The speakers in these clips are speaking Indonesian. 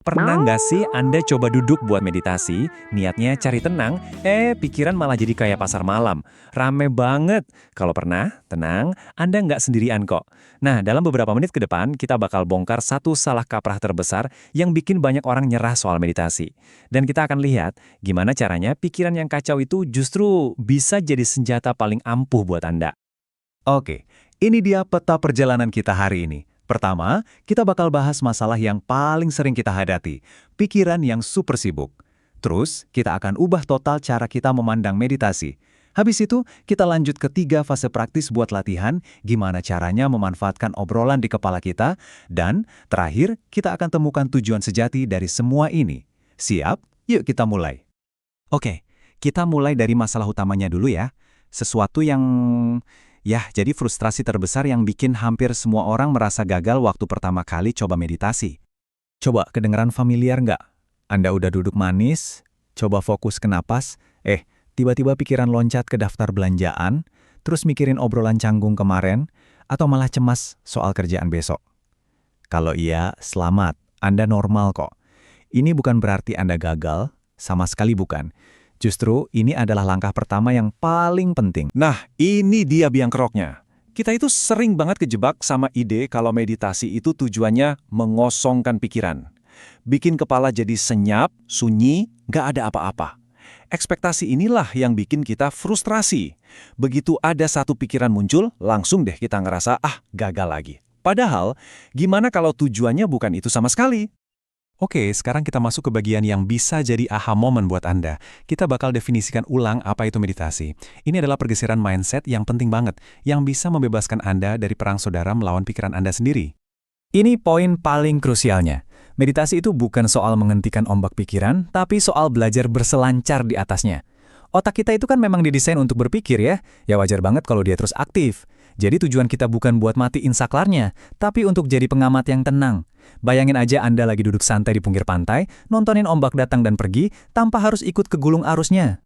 Pernah nggak sih Anda coba duduk buat meditasi, niatnya cari tenang, pikiran malah jadi kayak pasar malam. Rame banget. Kalau pernah, tenang, Anda nggak sendirian kok. Nah, dalam beberapa menit ke depan, kita bakal bongkar satu salah kaprah terbesar yang bikin banyak orang nyerah soal meditasi. Dan kita akan lihat gimana caranya pikiran yang kacau itu justru bisa jadi senjata paling ampuh buat Anda. Oke, ini dia peta perjalanan kita hari ini. Pertama, kita bakal bahas masalah yang paling sering kita hadapi, pikiran yang super sibuk. Terus, kita akan ubah total cara kita memandang meditasi. Habis itu, kita lanjut ke 3 fase praktis buat latihan, gimana caranya memanfaatkan obrolan di kepala kita, dan terakhir, kita akan temukan tujuan sejati dari semua ini. Siap? Yuk kita mulai. Oke, kita mulai dari masalah utamanya dulu ya. Sesuatu yang jadi frustrasi terbesar yang bikin hampir semua orang merasa gagal waktu pertama kali coba meditasi. Coba kedengeran familiar nggak? Anda udah duduk manis, coba fokus ke napas, tiba-tiba pikiran loncat ke daftar belanjaan, terus mikirin obrolan canggung kemarin, atau malah cemas soal kerjaan besok. Kalau iya, selamat, Anda normal kok. Ini bukan berarti Anda gagal, sama sekali bukan. Justru ini adalah langkah pertama yang paling penting. Nah, ini dia biang keroknya. Kita itu sering banget kejebak sama ide kalau meditasi itu tujuannya mengosongkan pikiran. Bikin kepala jadi senyap, sunyi, nggak ada apa-apa. Ekspektasi inilah yang bikin kita frustrasi. Begitu ada satu pikiran muncul, langsung deh kita ngerasa, gagal lagi. Padahal, gimana kalau tujuannya bukan itu sama sekali? Oke, sekarang kita masuk ke bagian yang bisa jadi aha moment buat Anda. Kita bakal definisikan ulang apa itu meditasi. Ini adalah pergeseran mindset yang penting banget, yang bisa membebaskan Anda dari perang saudara melawan pikiran Anda sendiri. Ini poin paling krusialnya. Meditasi itu bukan soal menghentikan ombak pikiran, tapi soal belajar berselancar di atasnya. Otak kita itu kan memang didesain untuk berpikir ya wajar banget kalau dia terus aktif. Jadi tujuan kita bukan buat matiin saklarnya, tapi untuk jadi pengamat yang tenang. Bayangin aja Anda lagi duduk santai di pinggir pantai, nontonin ombak datang dan pergi, tanpa harus ikut ke gulung arusnya.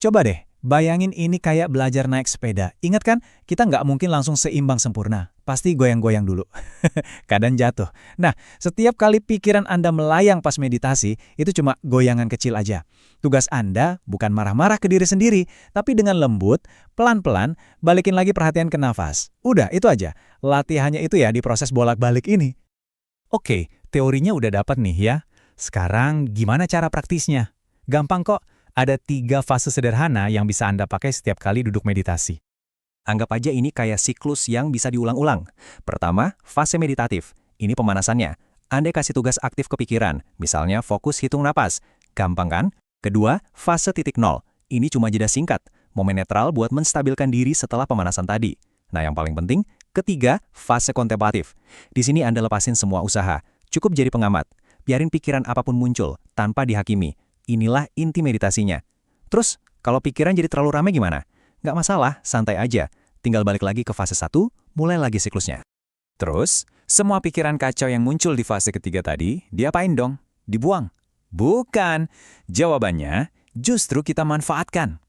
Coba deh, bayangin ini kayak belajar naik sepeda. Ingat kan, kita nggak mungkin langsung seimbang sempurna. Pasti goyang-goyang dulu. Kadang jatuh. Nah, setiap kali pikiran Anda melayang pas meditasi, itu cuma goyangan kecil aja. Tugas Anda bukan marah-marah ke diri sendiri, tapi dengan lembut, pelan-pelan, balikin lagi perhatian ke nafas. Udah, itu aja. Latihannya itu ya di proses bolak-balik ini. Oke, teorinya udah dapat nih ya. Sekarang gimana cara praktisnya? Gampang kok. Ada 3 fase sederhana yang bisa Anda pakai setiap kali duduk meditasi. Anggap aja ini kayak siklus yang bisa diulang-ulang. Pertama, fase meditatif. Ini pemanasannya. Anda kasih tugas aktif ke pikiran, misalnya fokus hitung napas. Gampang kan? Kedua, fase titik nol. Ini cuma jeda singkat, momen netral buat menstabilkan diri setelah pemanasan tadi. Nah, yang paling penting, ketiga, fase kontemplatif. Di sini Anda lepasin semua usaha. Cukup jadi pengamat. Biarin pikiran apapun muncul, tanpa dihakimi. Inilah inti meditasinya. Terus, kalau pikiran jadi terlalu ramai gimana? Nggak masalah, santai aja. Tinggal balik lagi ke fase 1, mulai lagi siklusnya. Terus, semua pikiran kacau yang muncul di fase ketiga tadi, diapain dong? Dibuang? Bukan. Jawabannya, justru kita manfaatkan.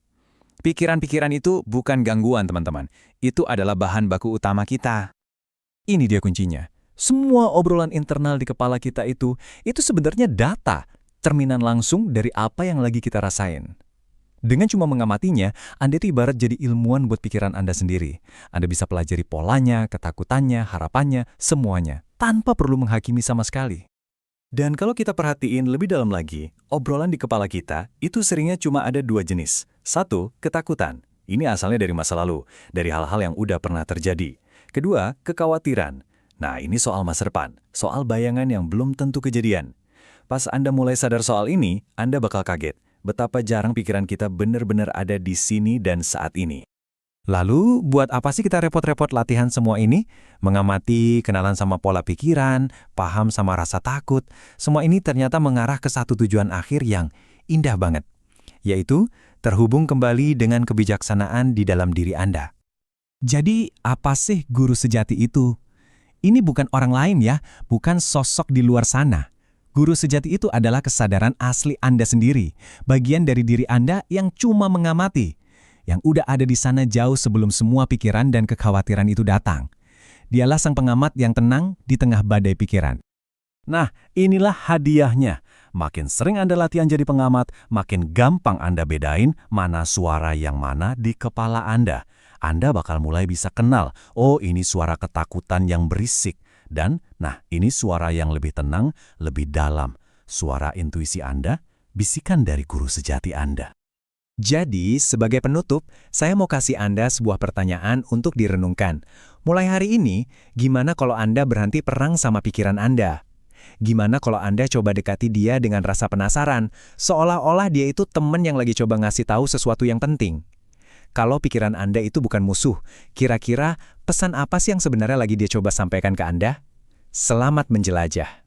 Pikiran-pikiran itu bukan gangguan, teman-teman. Itu adalah bahan baku utama kita. Ini dia kuncinya. Semua obrolan internal di kepala kita itu sebenarnya data, cerminan langsung dari apa yang lagi kita rasain. Dengan cuma mengamatinya, Anda itu ibarat jadi ilmuwan buat pikiran Anda sendiri. Anda bisa pelajari polanya, ketakutannya, harapannya, semuanya, tanpa perlu menghakimi sama sekali. Dan kalau kita perhatiin lebih dalam lagi, obrolan di kepala kita itu seringnya cuma ada 2 jenis. 1, ketakutan. Ini asalnya dari masa lalu, dari hal-hal yang udah pernah terjadi. Kedua, kekhawatiran. Nah, ini soal masa depan, soal bayangan yang belum tentu kejadian. Pas Anda mulai sadar soal ini, Anda bakal kaget betapa jarang pikiran kita benar-benar ada di sini dan saat ini. Lalu, buat apa sih kita repot-repot latihan semua ini? Mengamati, kenalan sama pola pikiran, paham sama rasa takut. Semua ini ternyata mengarah ke satu tujuan akhir yang indah banget, yaitu terhubung kembali dengan kebijaksanaan di dalam diri Anda. Jadi, apa sih guru sejati itu? Ini bukan orang lain ya, bukan sosok di luar sana. Guru sejati itu adalah kesadaran asli Anda sendiri, bagian dari diri Anda yang cuma mengamati, yang udah ada di sana jauh sebelum semua pikiran dan kekhawatiran itu datang. Dialah sang pengamat yang tenang di tengah badai pikiran. Nah, inilah hadiahnya. Makin sering Anda latihan jadi pengamat, makin gampang Anda bedain mana suara yang mana di kepala Anda. Anda bakal mulai bisa kenal, oh ini suara ketakutan yang berisik. Dan, nah ini suara yang lebih tenang, lebih dalam. Suara intuisi Anda, bisikan dari guru sejati Anda. Jadi, sebagai penutup, saya mau kasih Anda sebuah pertanyaan untuk direnungkan. Mulai hari ini, gimana kalau Anda berhenti perang sama pikiran Anda? Gimana kalau Anda coba dekati dia dengan rasa penasaran, seolah-olah dia itu teman yang lagi coba ngasih tahu sesuatu yang penting? Kalau pikiran Anda itu bukan musuh, kira-kira pesan apa sih yang sebenarnya lagi dia coba sampaikan ke Anda? Selamat menjelajah.